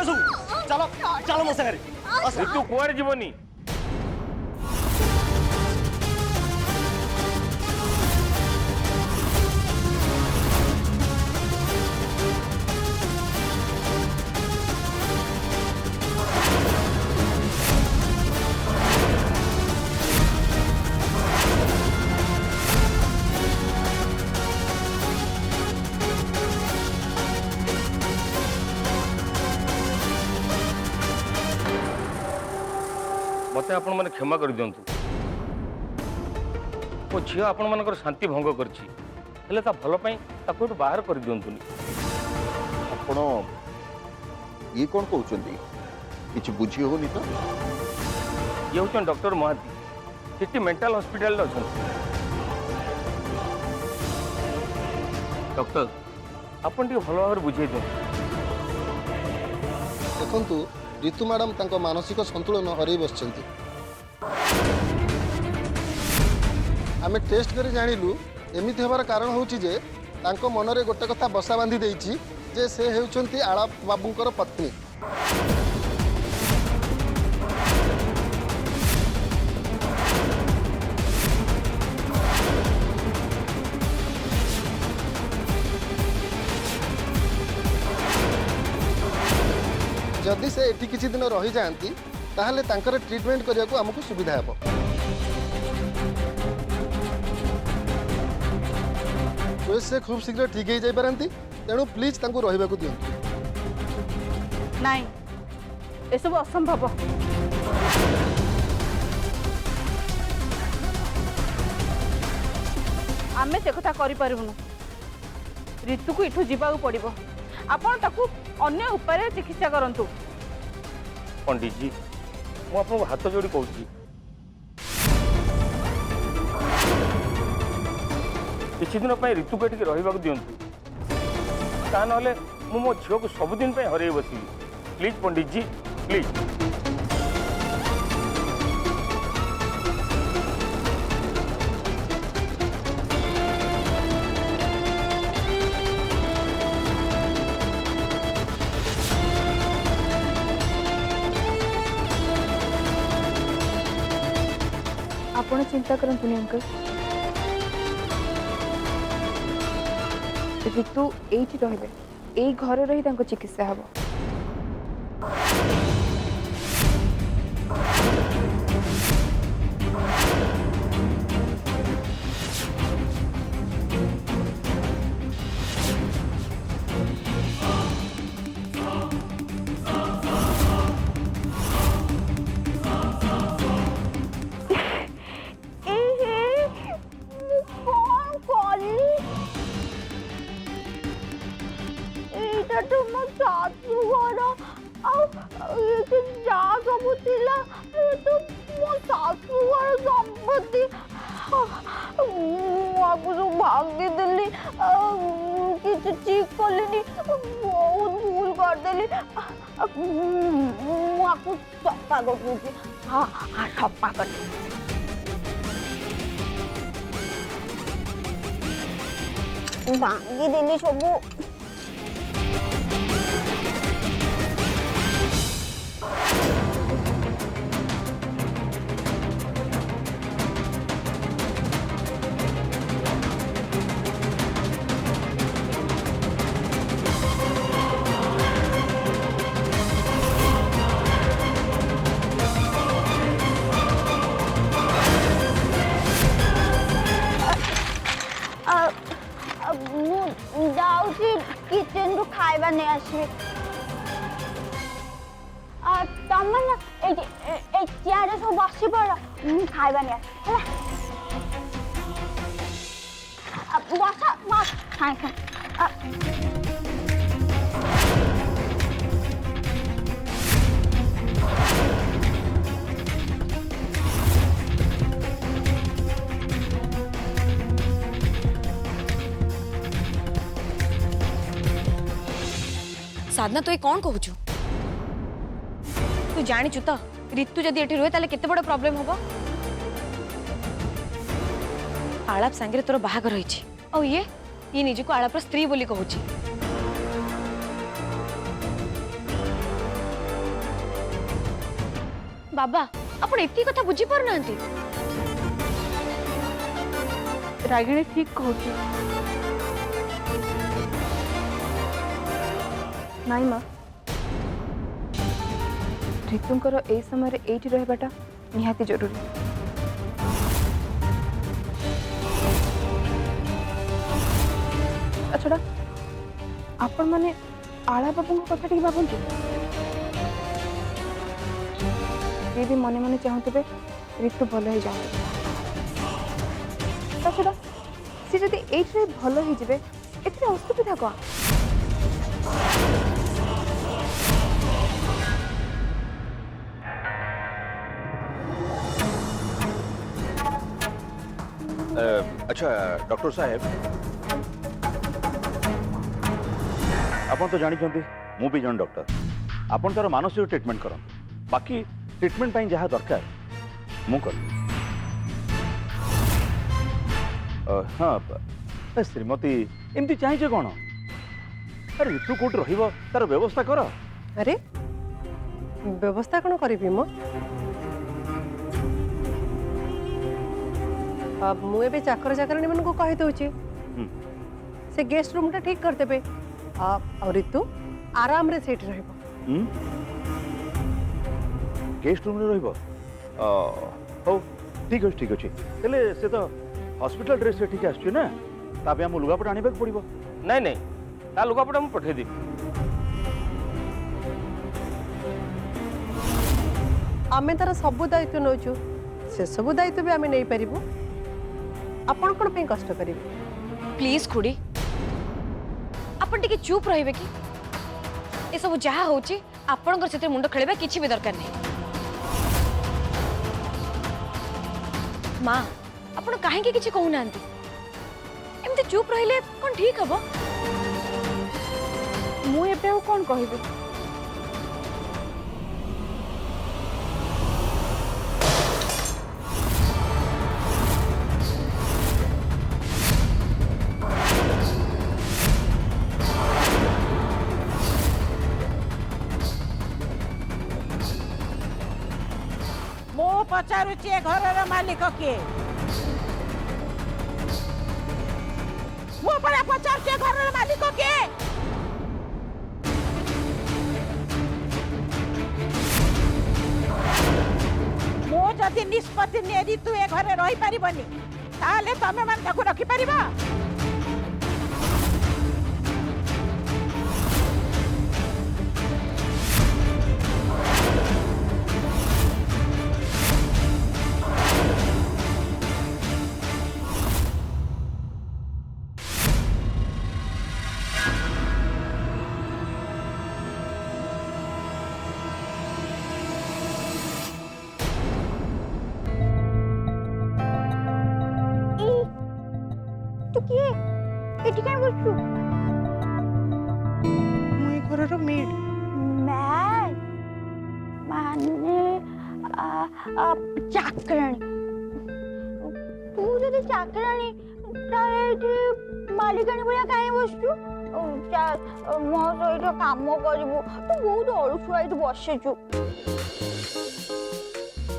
सब चलो चलो मो संगे ऋतु कुआरे जीवनी मत आपण मैंने क्षमा कर दिंतु मो झी आपण मान शांति भंग कर भल बाहर कर दिंतुनि आपण ये कौन कहते किसी बुझी होनी तो ये हूँ डॉक्टर महाती से मेंटल हॉस्पिटल अच्छा डॉक्टर आपन टी भल भाव बुझे दिखाँ देखु ऋतु मैडम तांको मानसिक संतुलन हरई बस आमे टेस्ट कर जानिलु एमिति हबार कारण होची जे तांको मनरे गोटे कथा बसा बांधी देइछि जे से हेउचंती आला बाबूंकर पत्नी। जदि से एठी किछि दिन रही जाती ताहले तांकर ट्रीटमेंट करिया को हमको सुविधा हेबो। तो से खूब शीघ्र ठीक हो जाई पारंती तेणु प्लीज तांको रहिबा को दियंतु। नहीं ए सब असंभव। आमे से कथा करि परिबनु ऋतु को इठु जीवा पड़िबो आपण ताकू अन्य उपाय चिकित्सा करंतु। पंडित जी मु आपको हाथ जोड़ी कहूँ किसी दिन ऋतु को रहा दिंतु ता ना मु मो झील को सबुदिन हर बसि प्लीज पंडित जी प्लीज। आपण चिंता करंतुनी अंकल ऋतु एठी रहिबे एई घरे रही तांको चिकित्सा हबो। भांगी दिल्ली किसी ठीक कलिनी बहुत भूल कर देली आपको सफा कर दूँगी। हाँ हाँ सफा कर भांगी दिल्ली सबू। किचन रू खाइबा नहीं आसबे तमन ए चेयर सब बसी पड़ खाइबा नहीं बस बस खाए खाए साधना तो ये कौन कहू तू जाचु तो ऋतु जदि ये रुहे ताले केते बड़ प्रॉब्लम होबो। आलाप सांगे तोर बाहागर रही और ये निजी को आलापर स्त्री बोली कहूची बाबा आपण एती कथा बुझी पार नांती। रागिणी ठीक कहूची। नाई माँ ऋतुंकर ए समय एठी रहबाटा निहाती जरूरी। अच्छा आपण माने आला बाबू कथा टी भाबंतु ये भी मने मने चाहते ऋतु भल हो जाए छड़ा सी जदि एठरे भल हो जिवे एथरे असुविधा कौन? अच्छा डॉक्टर साहेब आप तो जानते मु भी जन डॉक्टर आपन तार मानसिक ट्रीटमेंट कर बाकी ट्रीटमेंट जहाँ दरकार मु कर हाँ श्रीमती एमती चाहिए कौन अरे ऋतु कौट तार व्यवस्था कर। अरे व्यवस्था कौन करी मो मुझे चाकर चाकराणी मान कही दूची से गेस्ट रूम टा ठीक करदे ऋतु आराम रे सेठ रहिबो। गेस्ट रूम रे हो ठीक अच्छे तेले से तो हॉस्पिटल ड्रेस से ठीक आछी ना ताबे हम लुगापटा आनिबा पड़िबो। नहीं नहीं ता लुगापटा मु पठे देबी। आमे तार सब दायित्व नौचु से सब दायित्व भी आमे नहीं पारिबो आपण कोन पे कष्ट करिवे। प्लीज खुड़ी आपण टिके चुप रहिबे कि ए सब जहा होची आपणकर सेते मुंड खेलबे किछि भी दरकार नहीं। मां आपण काहे के किछि कहू नांती एमते चुप रहिले कोन ठीक हबो। मु एबे आ कोन कहबे पचारुची घर मालिक किए मो पड़ा पचारुची घर मालिक किए मो जदि निष्पत्ति ने ऋतु ए घरे रही पारिबनी ताले तमे मान ताकू रखि पारिबा। तू किए एटी काय बसु मुई घरर मेड मैड माने चाकराणी तू जदि चाकराणी तारे मालिकाणी भलिया काहे बसु मो सहित काम करबू तू बहुत अलसुआ एठी बसेछु।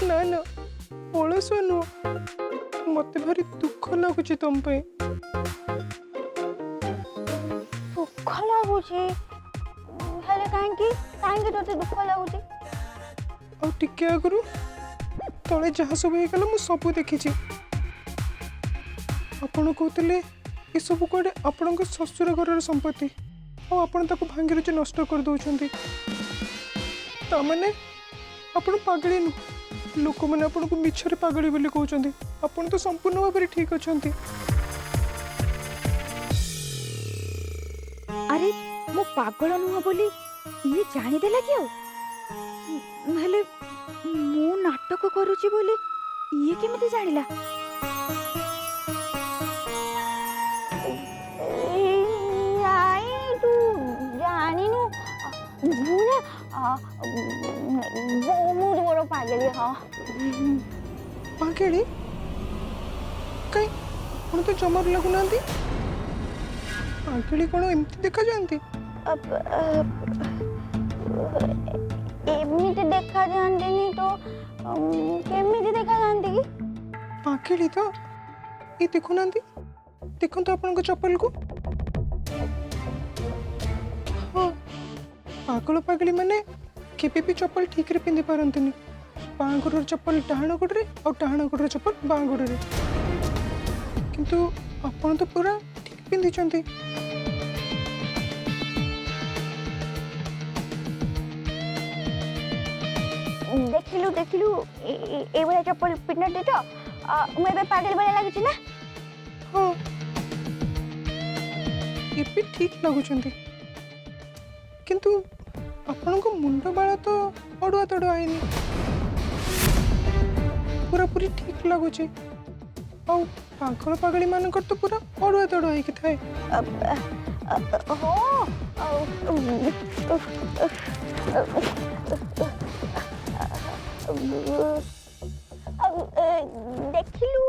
ना ना अलसुआ नुह मत भारी दुख लगुच तुम पे। दुख लगुची हेले काहेकि काहेकि तोते दुख लगुची आ टिके आगु तले जहाँ सब होगला मु सब देखी आपण कहते ये सब कड़े आपण शशुर घर संपत्ति आपण भांगी रुचि नष्ट कर दौरान ताने आपण पागड़ी नु लोक मैंने आपन को मिछरे पागड़ी बोली कहते आपण तो संपूर्ण भाव में ठीक अच्छा। अरे मो पागल नुह बोली ये जानी देला कि हेले मो नाटक करूची बोली ये केमिति जानिला आई तू जानिनु बुना बहुत बड़ पागली। हाँ पागड़ी कहीं कौन तो जमार लगुना पागड़ी कौन एमती देखा जाती एमती देखा जाती तो केमिति देखा जाती कि पाकिली तो ये देखुना देखो तो अपन चप्पल को हाँ पागल पागली माने केबे भी चप्पल ठीक रे पिंधि पारंतनी बाँ गोड़ चप्पल डाहाण गोड़े और डाहाण गोड़ चप्पल बाँ गोड़े किंतु अपन तो पूरा ठीक पिंधि देखिलु देखिलु ए भलिया चप्पल पिन्हते तो मुझे पागल भलिया लाଗୁଛି ना हाँ ये ठीक लगुंट किंतु आपण को मुंड बाल तो अड़ुआ तड़ुआ है पूरा पूरी ठीक लगुच पागल पागली मान तो पूरा अड़ुआ तड़ुआ है थाए देखिलु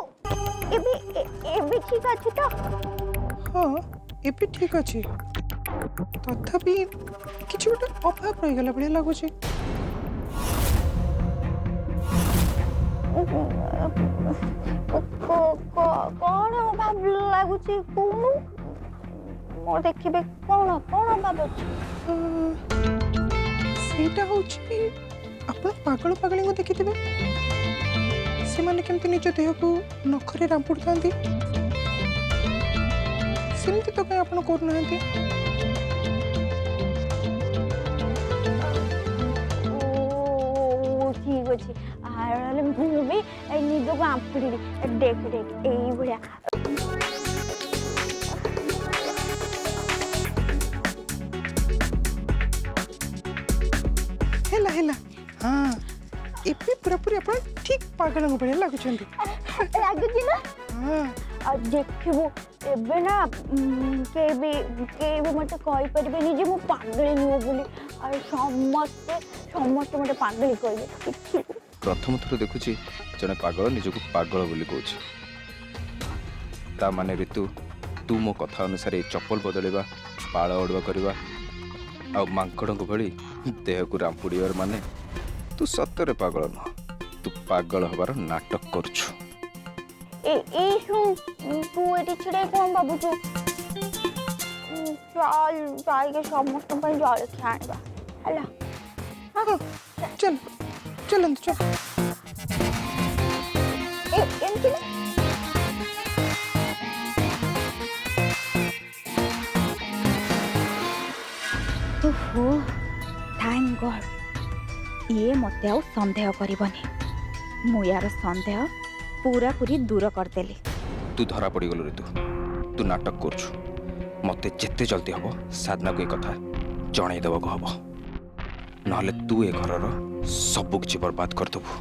एबे ठीक अछि तो हाँ ये ठीक अच्छे तथापि किसी गोटे अभाव रहीगला भाई लगुच कौन अभाव लगुच मो देखिबे कौन कौन अभाव अछि सेटा होछि आपण पागल पागली को देखिथिबे से माने केमति निज देह को नखरे रामपुड़ थांती सेमती तो कहीं आपण कर नांती ठीक अच्छे आरे मुझे निज को आंपुड़ी देख देख यही भाया हेला हेला हाँ एपे पूरा पूरी अपन ठीक पागल को बढ़िया लागुचंती लागुची ना हाँ देखिबो एबे ना के मत कहि परबे नि जे मो पागल नुओ बोली और समस्त समस्त मते पागल कहबे प्रथम थर देखुची जने पागल निजको पागल बोली कहूची ता माने ऋतु तू मो कथा अनुसार चप्पल बदलवा बाल ओडवा करवा आ मांकड़ भली देह को रामपुड़ियार माने तू सतरे पागल न तू पागल हबार नाटक करछु ए सुन तू एटी छिड़े कोन बाबू तू चल जाई के समस्त पर जल खाणबा हला हाँ चल चल चल एमती ओहो थैंक गॉड ये मते आउ संदेह करबनी मु यार संदेह पूरा पूरी दूर करदेली तू धरा पड़ी गलु ऋतु तू नाटक करछु मते जेते जल्दी हबो साधना को कथा जणाई देबो हबो नहले तू ए घरर सब किछि बर्बाद कर देबो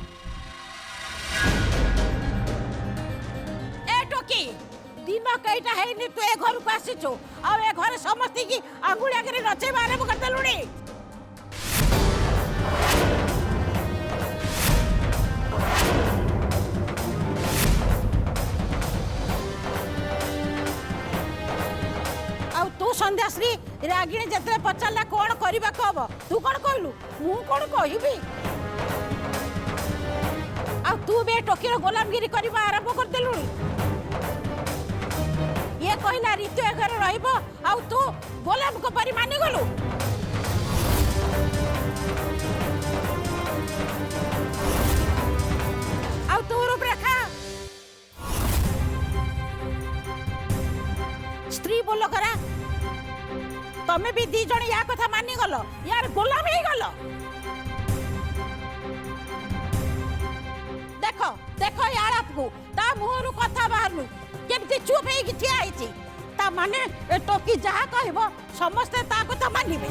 ए टोकी दिन कईटा हैनी तू ए घर को आसीचो आ ए घर समस्त की आंगुली आगे नचे मारे कर देलुनी संध्याश्री रागिणी जतले पचारला कोन करबा कहब तू कोन कहलु मु कोन कहिबी आ तू बे टोकीर गोलामगिरी करबा आरंभ कर देलु ये कहला ऋतु ए घर रहइबो आ तू गोलाम को परि मानि गलु आ तू रूपरेखा स्त्री बोलो करा तमे भी दी जण या कथा मानि गलो यार गोलाम हे गलो देखो देखो यार आपको ता मुहरु कथा बाहरनु केमती चुप हे कि ठिया आइची ता माने ए टोकी जहा कहबो समस्त ता कथा मानिबे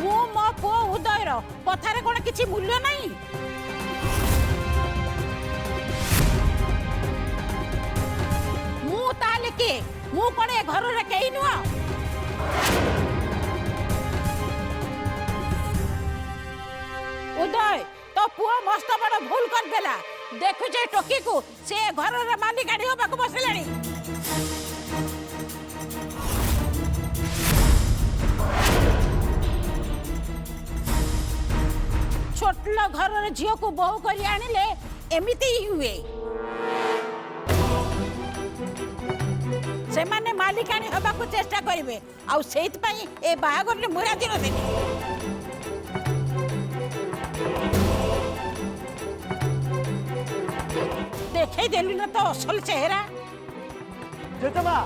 मो मो पो उदयर कथारे कोन किछि मूल्य नाही ताले के मु कोन ए घर रे केई नुआ उदय तो पुआ मस्त बड़ भूल कर देला देखु जे टोकी को से घर रे मालिक गाड़ी होबा को बसलेनी टोटल घर झील को बहु कर आनिले एमिति ही हुए से माने मालिकाणी हवा को चेष्टा करिवे आउ सेइत पई ए बाहागर रे मुरा दिन देनी देखे देलु न तो असल चेहरा जेतबा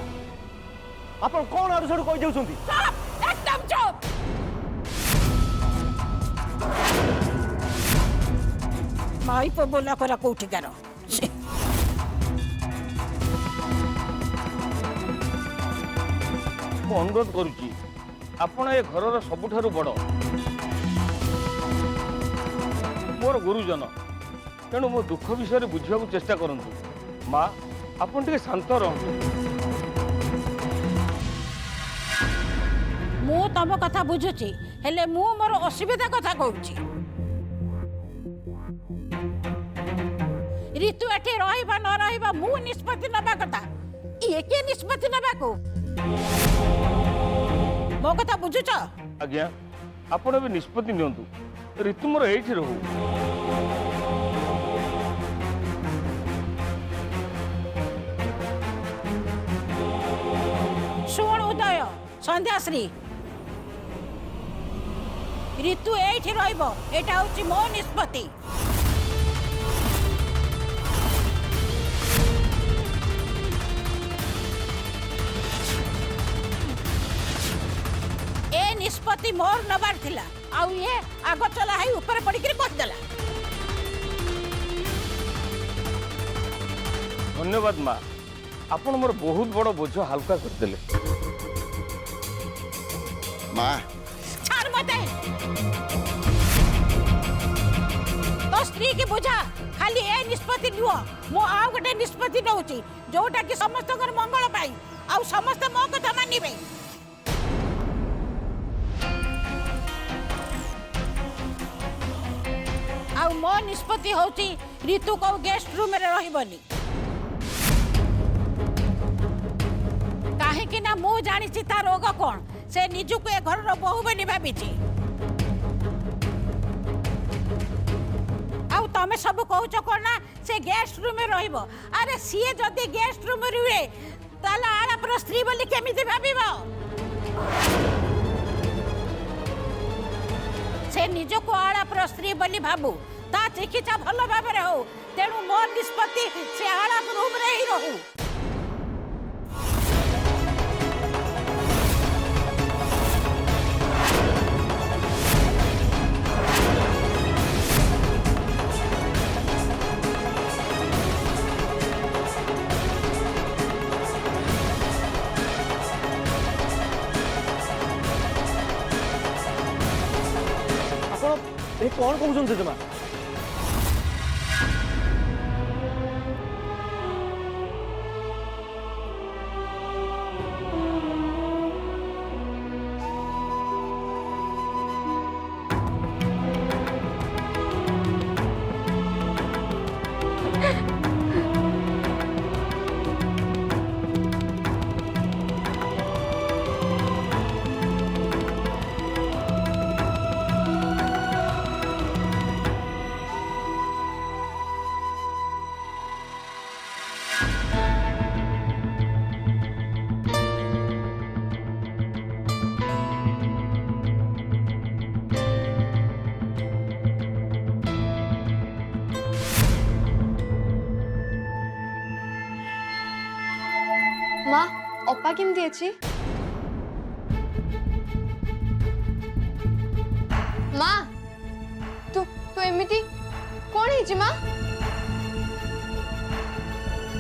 आपण कोन आडू सडू कहि जाउछंती चुप एकदम चुप माई पे बोला करा कोठी करो ମୁଁ ଅନୁରୋଧ କରୁଛି ଆପଣ ଏ ଘରର ସବୁଠାରୁ ବଡ଼ ମୋର ଗୁରୁଜନ ତେଣୁ ମୋ ଦୁଃଖ ବିଷୟରେ ବୁଝିବାକୁ ଚେଷ୍ଟା କରନ୍ତୁ ମା ଆପଣ ଟିକେ ଶାନ୍ତ ରହନ୍ତୁ मु तम कथा बुझुची हेले मु मोर असुविधा कथा कहूची ऋतु एठी रहिबा न रहिबा मु निष्पत्ति नबा कथा ये के निष्पत्ति नबा को मो कथा बुझुच आज्ञा आपण भी निष्पत्ति नियंतु ऋतु मोर एठी रहू सुण उदय संध्याश्री ऋतु एठी रहिबो एटा होची मो निष्पत्ति ए निष्पत्ति मोर नबार थिला आउ ये आगो चला है ऊपर पड़ी के कह देला धन्यवाद माँ आपण मोर बहुत बड़ बोझ हल्का करदेले माँ छाड़ मते तो स्त्री की बुझा खाली ए निष्पत्ति नुह मो आउ गटे निष्पत्ति नउची जोटा कि समस्त मंगल पाई आउ समस्त मो कथा मानिबे आउ मो निष्पत्ति होची ऋतु को गेस्ट रूम रे रहिबनी काहे कि ना मु जानि छि ता रोग कोन से निजु को ए घर रो बहु बनी भाबी छि आउ तमे सब कहउछ कोन ना से गेस्ट रूम में रहिबो अरे सीए जदी गेस्ट रूम रे रुए ताला आला पर स्त्री बोली केमिति भाबिबो से निज को आला पर स्त्री बोली भाबू ता चिकित्सा भलो भाबरे हो तेनु मोर निष्पत्ति से आला रूम रे ही रहू ए कौन कहउछन जेतबा माँ अप्पा केमती अछि माँ तू तू एमिति कोन हिची माँ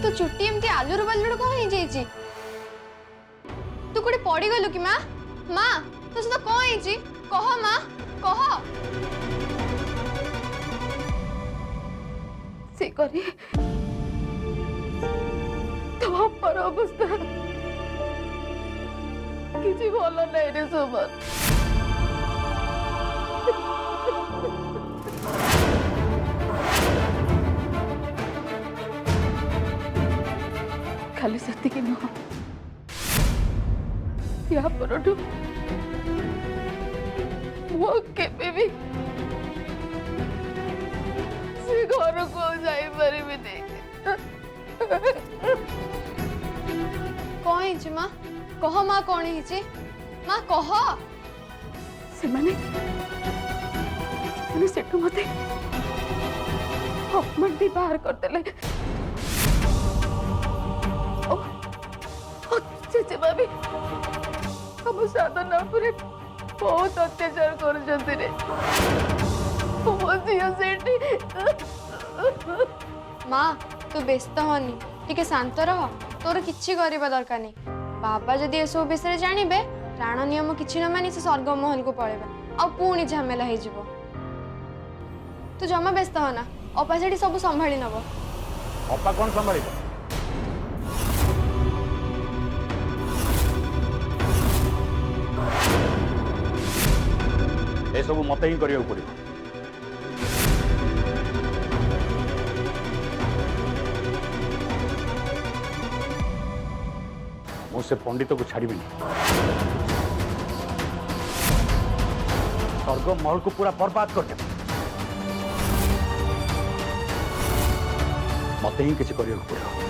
तो चुट्टी एमती आलूर बालूर कौन ही जाइची तू कोड़े पड़ी गलु कि माँ माँ तो सदा कौन हिची कह माँ कह से करी तो पर अवस्था किसी भलो नहीं रे सोमन खाली सत्य नुह या परठू मो केबे भी घर को जाई परिबिनी कौन है माँ कह माँ कौन है माँ कह से माने सेठू मते अपमान भी बाहर करदेले चेचे भाभी हम साधन उपरे बहुत अत्याचार कर माँ तू व्यस्त होनी टिके शांत रह तोर किछि करबा दरकार नहीं बाबा जदि ए सब विषय जानिबे प्राण नियम किछि न मानि से स्वर्ग महल को पळेबा आ पुणी झमेला हे जिवो तू जमा व्यस्त होना अपा सेठी सब संभाली नब अपा कौन संभाल ए सब मत ही करिया पड़े मुझसे पंडित को छाड़ी स्वर्ग महल को पूरा बर्बाद कर दे मत ही किसी करिया पड़े